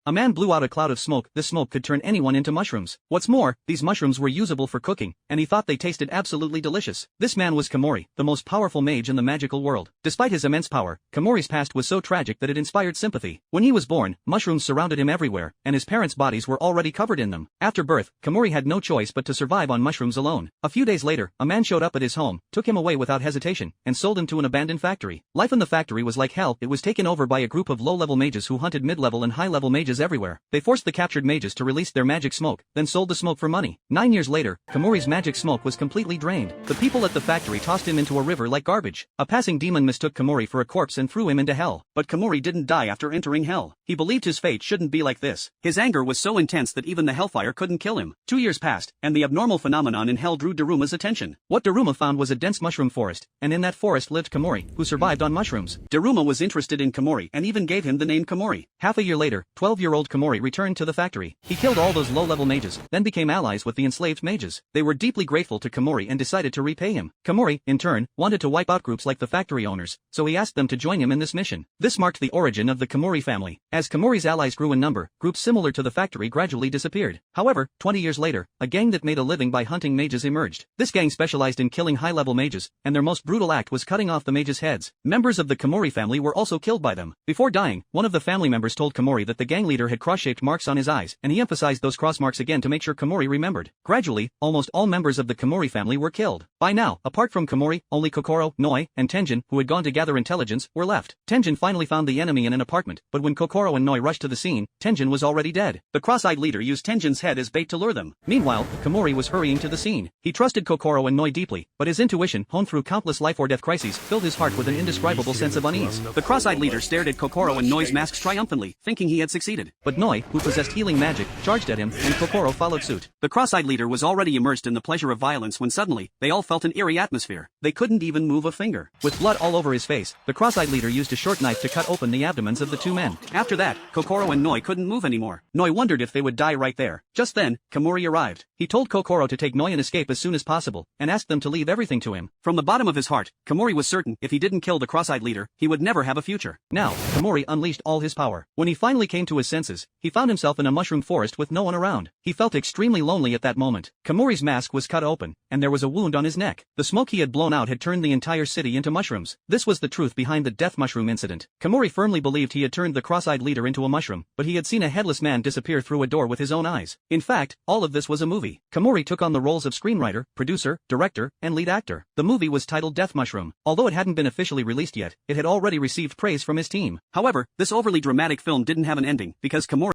A man blew out a cloud of smoke. This smoke could turn anyone into mushrooms. What's more, these mushrooms were usable for cooking, and he thought they tasted absolutely delicious. This man was Komori, the most powerful mage in the magical world. Despite his immense power, Komori's past was so tragic that it inspired sympathy. When he was born, mushrooms surrounded him everywhere, and his parents' bodies were already covered in them. After birth, Komori had no choice but to survive on mushrooms alone. A few days later, a man showed up at his home, took him away without hesitation, and sold him to an abandoned factory. Life in the factory was like hell. It was taken over by a group of low-level mages who hunted mid-level and high-level mages everywhere. They forced the captured mages to release their magic smoke, then sold the smoke for money. 9 years later, Komori's magic smoke was completely drained. The people at the factory tossed him into a river like garbage. A passing demon mistook Komori for a corpse and threw him into hell. But Komori didn't die after entering hell. He believed his fate shouldn't be like this. His anger was so intense that even the hellfire couldn't kill him. 2 years passed, and the abnormal phenomenon in hell drew Daruma's attention. What Daruma found was a dense mushroom forest, and in that forest lived Komori, who survived on mushrooms. Daruma was interested in Komori and even gave him the name Komori. Half a year later, 12-year-old Komori returned to the factory. He killed all those low-level mages, then became allies with the enslaved mages. They were deeply grateful to Komori and decided to repay him. Komori, in turn, wanted to wipe out groups like the factory owners, so he asked them to join him in this mission. This marked the origin of the Komori family. As Komori's allies grew in number, groups similar to the factory gradually disappeared. However, 20 years later, a gang that made a living by hunting mages emerged. This gang specialized in killing high-level mages, and their most brutal act was cutting off the mages' heads. Members of the Komori family were also killed by them. Before dying, one of the family members told Komori that the gang leader had cross-shaped marks on his eyes, and he emphasized those cross marks again to make sure Komori remembered. Gradually, almost all members of the Komori family were killed. By now, apart from Komori, only Kokoro, Noi, and Tenjin, who had gone to gather intelligence, were left. Tenjin finally found the enemy in an apartment, but when Kokoro and Noi rushed to the scene, Tenjin was already dead. The cross-eyed leader used Tenjin's head as bait to lure them. Meanwhile, Komori was hurrying to the scene. He trusted Kokoro and Noi deeply, but his intuition, honed through countless life-or-death crises, filled his heart with an indescribable sense of unease. The cross-eyed leader stared at Kokoro and Noi's masks triumphantly, thinking he had succeeded. But Noi, who possessed healing magic, charged at him, and Kokoro followed suit. The cross-eyed leader was already immersed in the pleasure of violence when suddenly, they all felt an eerie atmosphere. They couldn't even move a finger. With blood all over his face, the cross-eyed leader used a short knife to cut open the abdomens of the two men. After that, Kokoro and Noi couldn't move anymore. Noi wondered if they would die right there. Just then, Komori arrived. He told Kokoro to take Noi and escape as soon as possible, and asked them to leave everything to him. From the bottom of his heart, Komori was certain if he didn't kill the cross-eyed leader, he would never have a future. Now, Komori unleashed all his power. When he finally came to his senses, he found himself in a mushroom forest with no one around. He felt extremely lonely at that moment. Komori's mask was cut open, and there was a wound on his neck. The smoke he had blown out had turned the entire city into mushrooms. This was the truth behind the death mushroom incident. Komori firmly believed he had turned the cross-eyed leader into a mushroom, but he had seen a headless man disappear through a door with his own eyes. In fact, all of this was a movie. Komori took on the roles of screenwriter, producer, director, and lead actor. The movie was titled Death Mushroom. Although it hadn't been officially released yet, it had already received praise from his team. However, this overly dramatic film didn't have an ending, because Komori